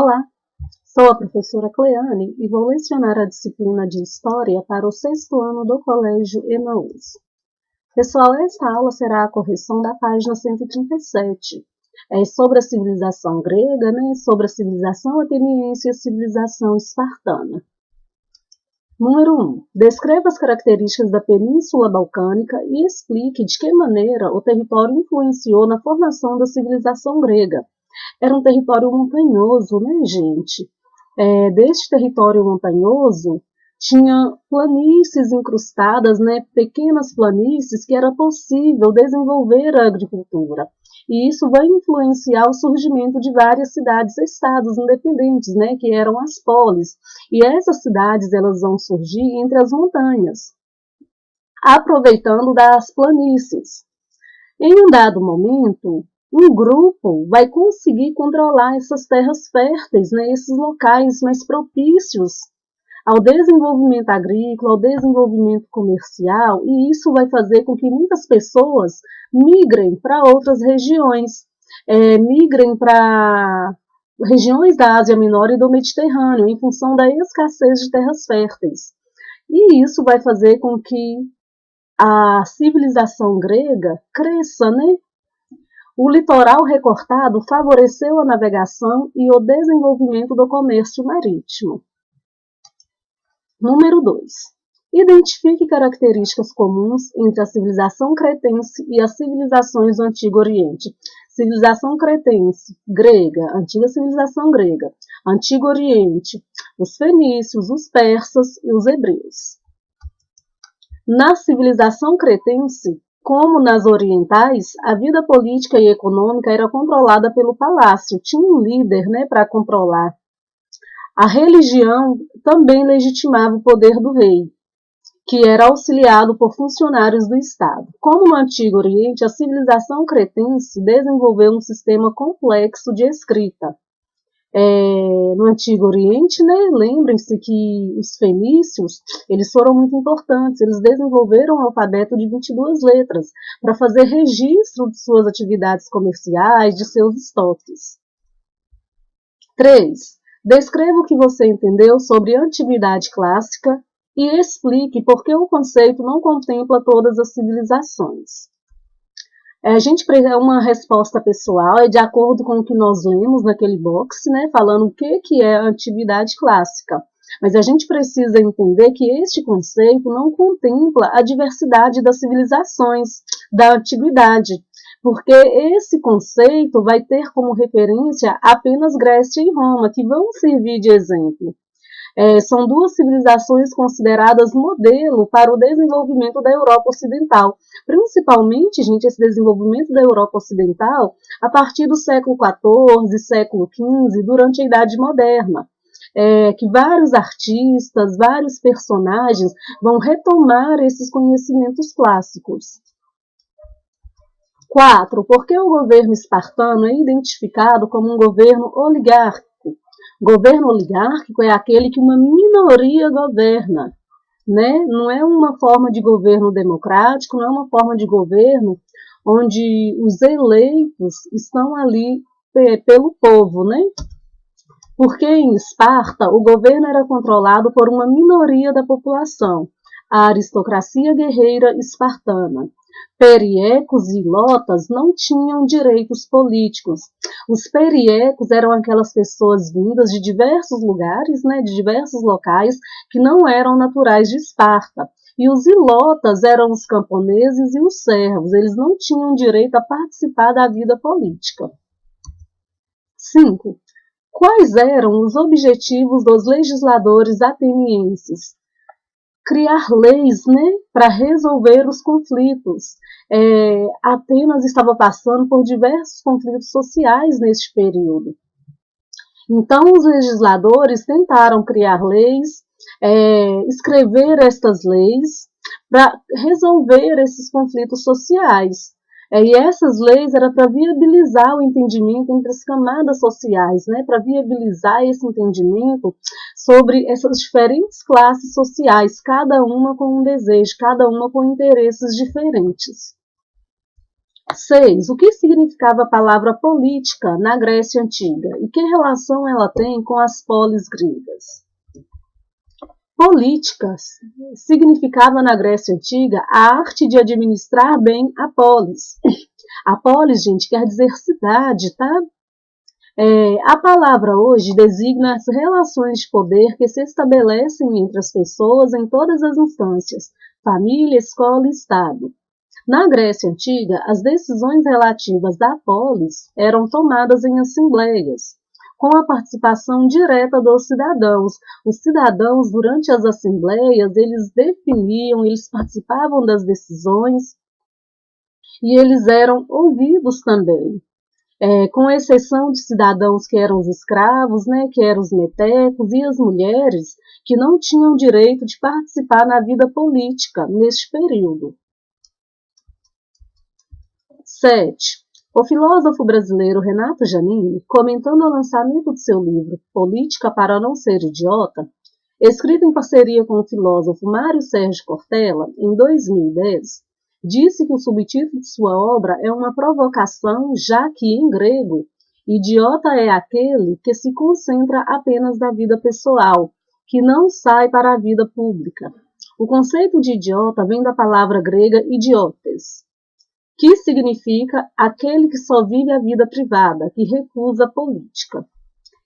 Olá, sou a professora Cleane e vou lecionar a disciplina de História para o 6º ano do Colégio Emaús. Pessoal, esta aula será a correção da página 137. É sobre a civilização grega, sobre a civilização ateniense e a civilização espartana. Número 1. Descreva as características da Península Balcânica e explique de que maneira o território influenciou na formação da civilização grega. Era um território montanhoso, gente? Deste território montanhoso, tinha planícies incrustadas, pequenas planícies que era possível desenvolver a agricultura. E isso vai influenciar o surgimento de várias cidades-estados independentes, que eram as polis. E essas cidades elas vão surgir entre as montanhas, aproveitando das planícies. Em um dado momento, um grupo vai conseguir controlar essas terras férteis, esses locais mais propícios ao desenvolvimento agrícola, ao desenvolvimento comercial, e isso vai fazer com que muitas pessoas migrem para outras regiões, migrem para regiões da Ásia Menor e do Mediterrâneo, em função da escassez de terras férteis. E isso vai fazer com que a civilização grega cresça, O litoral recortado favoreceu a navegação e o desenvolvimento do comércio marítimo. Número 2. Identifique características comuns entre a civilização cretense e as civilizações do Antigo Oriente. Civilização cretense, grega, antiga civilização grega, Antigo Oriente, os fenícios, os persas e os hebreus. Na civilização cretense, como nas orientais, a vida política e econômica era controlada pelo palácio, tinha um líder para controlar. A religião também legitimava o poder do rei, que era auxiliado por funcionários do Estado. Como no Antigo Oriente, a civilização cretense desenvolveu um sistema complexo de escrita. No Antigo Oriente, lembrem-se que os fenícios eles foram muito importantes, eles desenvolveram um alfabeto de 22 letras para fazer registro de suas atividades comerciais, de seus estoques. 3. Descreva o que você entendeu sobre a antiguidade clássica e explique por que o conceito não contempla todas as civilizações. Uma resposta pessoal é de acordo com o que nós lemos naquele box, falando o que é a antiguidade clássica. Mas a gente precisa entender que este conceito não contempla a diversidade das civilizações da antiguidade, porque esse conceito vai ter como referência apenas Grécia e Roma, que vão servir de exemplo. São duas civilizações consideradas modelo para o desenvolvimento da Europa Ocidental. Principalmente, esse desenvolvimento da Europa Ocidental a partir do século XIV, século XV, durante a Idade Moderna. Que vários artistas, vários personagens vão retomar esses conhecimentos clássicos. 4. Por que o governo espartano é identificado como um governo oligárquico? Governo oligárquico é aquele que uma minoria governa, Não é uma forma de governo democrático, não é uma forma de governo onde os eleitos estão ali pelo povo, Porque em Esparta o governo era controlado por uma minoria da população, a aristocracia guerreira espartana. Periecos e ilotas não tinham direitos políticos. Os periecos eram aquelas pessoas vindas de diversos lugares, de diversos locais, que não eram naturais de Esparta. E os ilotas eram os camponeses e os servos. Eles não tinham direito a participar da vida política. 5. Quais eram os objetivos dos legisladores atenienses? Criar leis, para resolver os conflitos. Atenas estava passando por diversos conflitos sociais neste período. Então, os legisladores tentaram criar leis, escrever estas leis para resolver esses conflitos sociais. E essas leis eram para viabilizar o entendimento entre as camadas sociais, para viabilizar esse entendimento sobre essas diferentes classes sociais, cada uma com um desejo, cada uma com interesses diferentes. 6. O que significava a palavra política na Grécia Antiga e que relação ela tem com as polis gregas? Política significava na Grécia Antiga a arte de administrar bem a polis. A polis, gente, quer dizer cidade, tá? A palavra hoje designa as relações de poder que se estabelecem entre as pessoas em todas as instâncias, família, escola e Estado. Na Grécia Antiga, as decisões relativas da polis eram tomadas em assembleias, com a participação direta dos cidadãos. Os cidadãos, durante as assembleias, eles definiam, eles participavam das decisões e eles eram ouvidos também. Com exceção de cidadãos que eram os escravos, né, que eram os metecos e as mulheres, que não tinham direito de participar na vida política neste período. 7. O filósofo brasileiro Renato Giannini, comentando o lançamento de seu livro Política para não ser idiota, escrito em parceria com o filósofo Mário Sérgio Cortella, em 2010, disse que o subtítulo de sua obra é uma provocação, já que, em grego, idiota é aquele que se concentra apenas na vida pessoal, que não sai para a vida pública. O conceito de idiota vem da palavra grega idiotes, que significa aquele que só vive a vida privada, que recusa a política.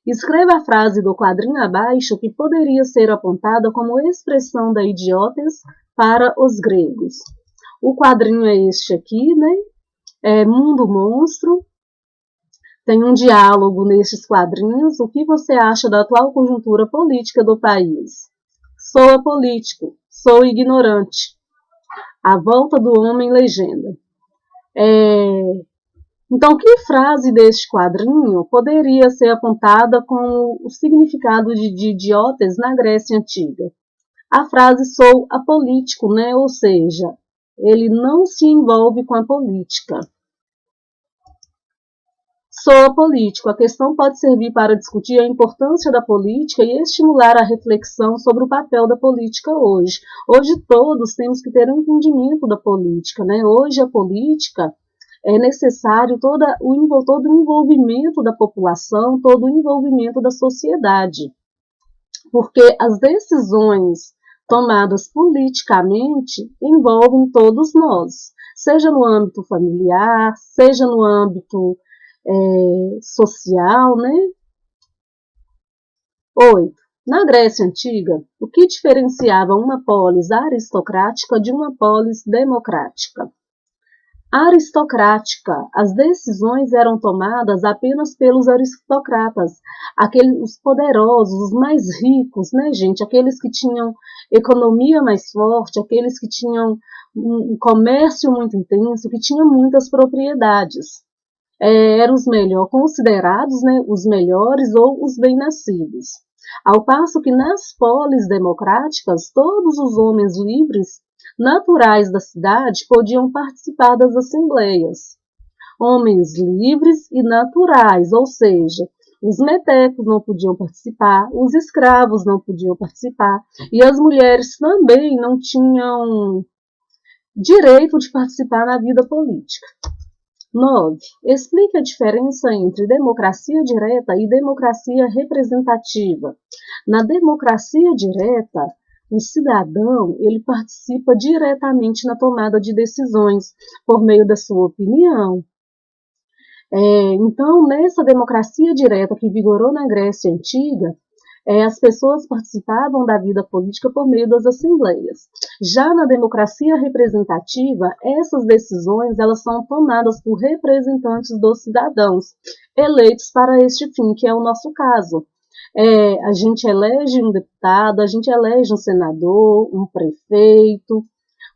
Escreva a frase do quadrinho abaixo que poderia ser apontada como expressão da idiotes para os gregos. O quadrinho é este aqui, né? Mundo Monstro. Tem um diálogo nestes quadrinhos. O que você acha da atual conjuntura política do país? Sou apolítico, sou ignorante. A volta do homem legenda. Então, que frase deste quadrinho poderia ser apontada com o significado de idiotes na Grécia Antiga? A frase sou apolítico, né? Ou seja, ele não se envolve com a política. Sou apolítico. A questão pode servir para discutir a importância da política e estimular a reflexão sobre o papel da política hoje. Hoje todos temos que ter um entendimento da política, né? Hoje a política é necessário todo o envolvimento da população, todo o envolvimento da sociedade. Porque as decisões tomadas politicamente envolvem todos nós, seja no âmbito familiar, seja no âmbito social, né? 8. Na Grécia Antiga, o que diferenciava uma polis aristocrática de uma polis democrática? Aristocrática, as decisões eram tomadas apenas pelos aristocratas, os poderosos, os mais ricos, né, gente? Aqueles que tinham economia mais forte, aqueles que tinham um comércio muito intenso, que tinham muitas propriedades. Eram os melhores, considerados, né, os melhores ou os bem-nascidos. Ao passo que nas polis democráticas, todos os homens livres, naturais da cidade, podiam participar das assembleias. Homens livres e naturais, ou seja, os metecos não podiam participar, os escravos não podiam participar, e as mulheres também não tinham direito de participar na vida política. 9. Explique a diferença entre democracia direta e democracia representativa. Na democracia direta, o cidadão ele participa diretamente na tomada de decisões por meio da sua opinião. Então, nessa democracia direta que vigorou na Grécia Antiga, as pessoas participavam da vida política por meio das assembleias. Já na democracia representativa, essas decisões elas são tomadas por representantes dos cidadãos, eleitos para este fim, que é o nosso caso. A gente elege um deputado, a gente elege um senador, um prefeito,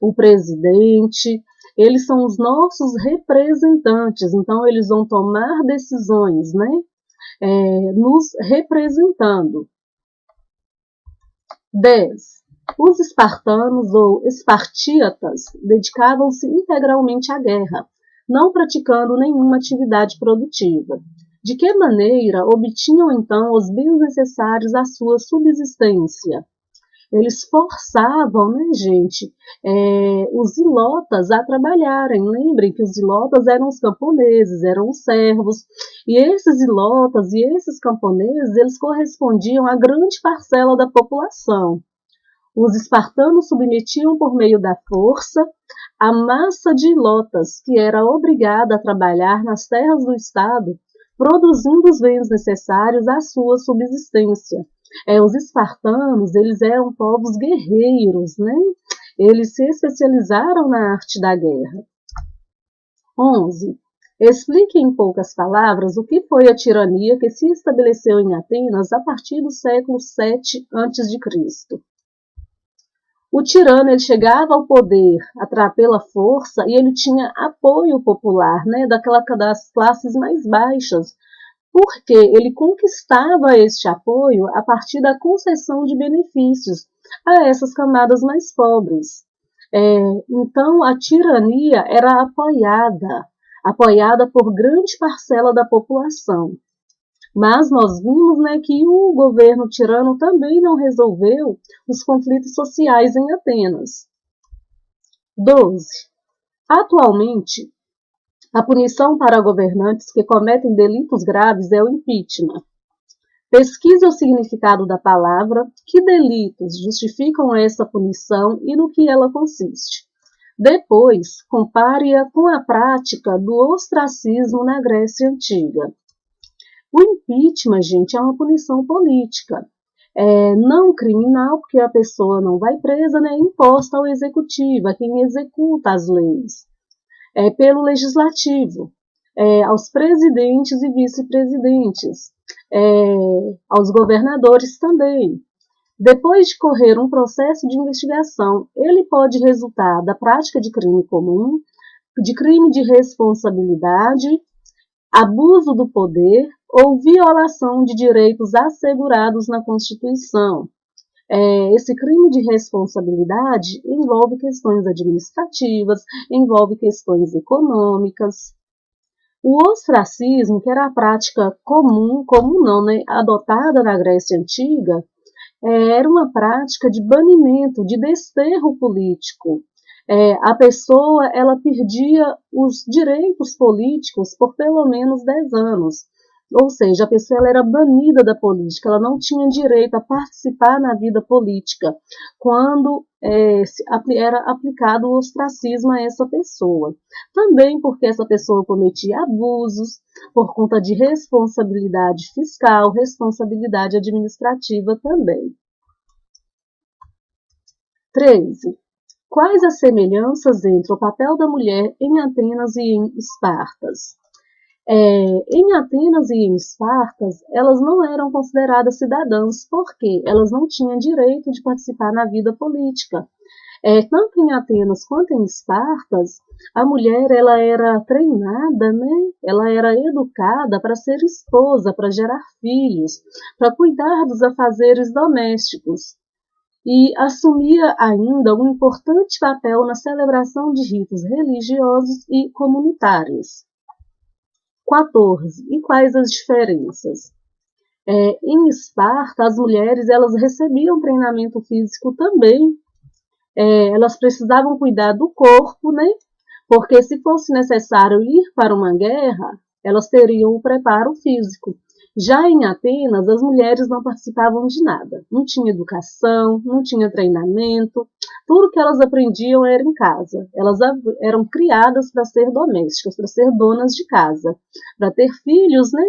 o presidente. Eles são os nossos representantes, então eles vão tomar decisões, né? Nos representando. 10. Os espartanos ou espartíatas dedicavam-se integralmente à guerra, não praticando nenhuma atividade produtiva. De que maneira obtinham então os bens necessários à sua subsistência? Eles forçavam, né, gente, os ilotas a trabalharem. Lembrem que os ilotas eram os camponeses, eram os servos, e esses ilotas e esses camponeses, eles correspondiam a grande parcela da população. Os espartanos submetiam por meio da força a massa de ilotas, que era obrigada a trabalhar nas terras do Estado, produzindo os bens necessários à sua subsistência. Os espartanos, eles eram povos guerreiros, né? Eles se especializaram na arte da guerra. 11. Explique em poucas palavras o que foi a tirania que se estabeleceu em Atenas a partir do século 7 a.C. O tirano, ele chegava ao poder pela força e ele tinha apoio popular, né, das classes mais baixas, porque ele conquistava este apoio a partir da concessão de benefícios a essas camadas mais pobres. Então, a tirania era apoiada por grande parcela da população. Mas nós vimos, né, que o governo tirano também não resolveu os conflitos sociais em Atenas. 12. Atualmente, a punição para governantes que cometem delitos graves é o impeachment. Pesquise o significado da palavra, que delitos justificam essa punição e no que ela consiste. Depois, compare-a com a prática do ostracismo na Grécia Antiga. O impeachment, gente, é uma punição política, não criminal, porque a pessoa não vai presa, né, imposta ao executivo, a quem executa as leis, pelo legislativo, aos presidentes e vice-presidentes, aos governadores também. Depois de correr um processo de investigação, ele pode resultar da prática de crime comum, de crime de responsabilidade, abuso do poder ou violação de direitos assegurados na Constituição. Esse crime de responsabilidade envolve questões administrativas, envolve questões econômicas. O ostracismo, que era a prática comum não, né, adotada na Grécia Antiga, era uma prática de banimento, de desterro político. A pessoa, ela perdia os direitos políticos por pelo menos 10 anos. Ou seja, a pessoa ela era banida da política, ela não tinha direito a participar na vida política quando era aplicado o ostracismo a essa pessoa. Também porque essa pessoa cometia abusos por conta de responsabilidade fiscal, responsabilidade administrativa também. 13. Quais as semelhanças entre o papel da mulher em Atenas e em Espartas? Em Atenas e em Espartas, elas não eram consideradas cidadãs, porque elas não tinham direito de participar na vida política. Tanto em Atenas quanto em Espartas, a mulher ela era treinada, né? Ela era educada para ser esposa, para gerar filhos, para cuidar dos afazeres domésticos. E assumia ainda um importante papel na celebração de ritos religiosos e comunitários. 14. E quais as diferenças? Em Esparta, as mulheres elas recebiam treinamento físico também. Elas precisavam cuidar do corpo, né? Porque se fosse necessário ir para uma guerra, elas teriam o preparo físico. Já em Atenas, as mulheres não participavam de nada. Não tinha educação, não tinha treinamento. Tudo que elas aprendiam era em casa. Elas eram criadas para ser domésticas, para ser donas de casa, para ter filhos, né?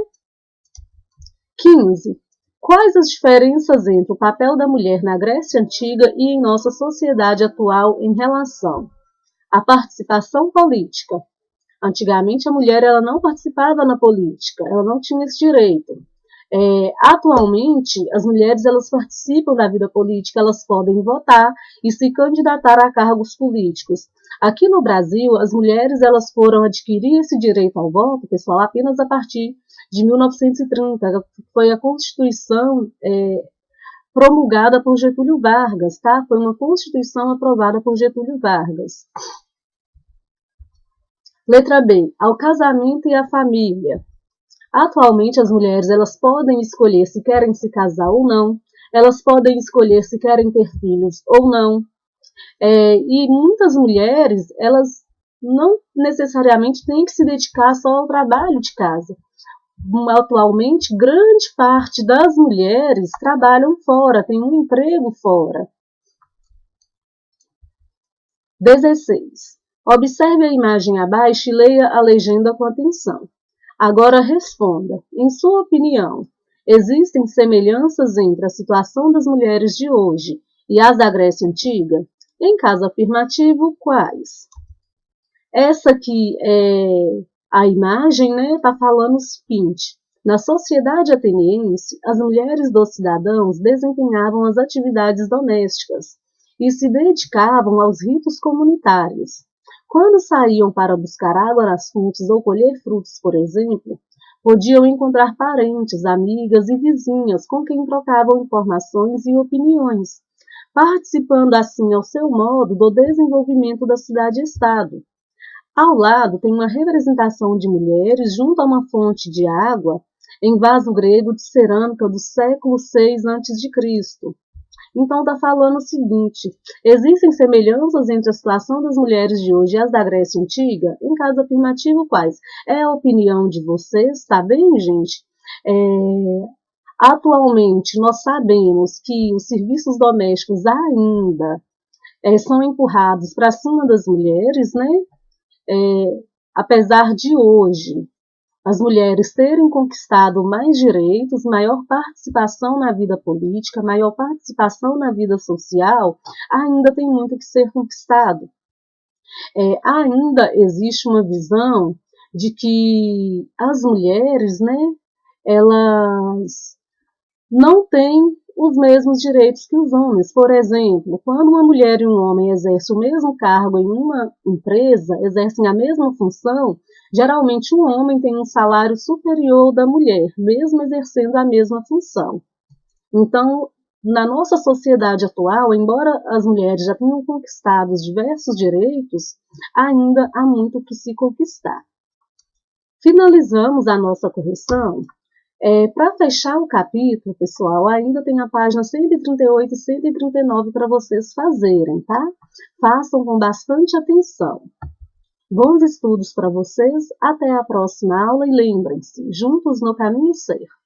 15. Quais as diferenças entre o papel da mulher na Grécia Antiga e em nossa sociedade atual em relação à participação política? Antigamente, a mulher ela não participava na política, ela não tinha esse direito. Atualmente, as mulheres elas participam da vida política, elas podem votar e se candidatar a cargos políticos. Aqui no Brasil, as mulheres elas foram adquirir esse direito ao voto, pessoal, apenas a partir de 1930, que foi a Constituição promulgada por Getúlio Vargas, tá? Foi uma Constituição aprovada por Getúlio Vargas. Letra B. Ao casamento e à família. Atualmente, as mulheres elas podem escolher se querem se casar ou não. elas podem escolher se querem ter filhos ou não. E muitas mulheres, elas não necessariamente têm que se dedicar só ao trabalho de casa. Atualmente, grande parte das mulheres trabalham fora, tem um emprego fora. 16. Observe a imagem abaixo e leia a legenda com atenção. Agora responda. Em sua opinião, existem semelhanças entre a situação das mulheres de hoje e as da Grécia Antiga? Em caso afirmativo, quais? Essa aqui é a imagem, né? Está falando o seguinte. Na sociedade ateniense, as mulheres dos cidadãos desempenhavam as atividades domésticas e se dedicavam aos ritos comunitários. Quando saíam para buscar água nas fontes ou colher frutos, por exemplo, podiam encontrar parentes, amigas e vizinhas com quem trocavam informações e opiniões, participando assim ao seu modo do desenvolvimento da cidade-estado. Ao lado tem uma representação de mulheres junto a uma fonte de água em vaso grego de cerâmica do século VI a.C. Então está falando o seguinte, existem semelhanças entre a situação das mulheres de hoje e as da Grécia Antiga? Em caso afirmativo, quais? É a opinião de vocês, tá bem, gente? Atualmente, nós sabemos que os serviços domésticos ainda são empurrados para cima das mulheres, né? Apesar de hoje as mulheres terem conquistado mais direitos, maior participação na vida política, maior participação na vida social, ainda tem muito que ser conquistado. Ainda existe uma visão de que as mulheres, né, elas não têm os mesmos direitos que os homens. Por exemplo, quando uma mulher e um homem exercem o mesmo cargo em uma empresa, exercem a mesma função, geralmente o homem tem um salário superior ao da mulher, mesmo exercendo a mesma função. Então, na nossa sociedade atual, embora as mulheres já tenham conquistado diversos direitos, ainda há muito que se conquistar. Finalizamos a nossa correção. Para fechar o capítulo, pessoal, ainda tem a página 138 e 139 para vocês fazerem, tá? Façam com bastante atenção. Bons estudos para vocês, até a próxima aula e lembrem-se, juntos no caminho certo.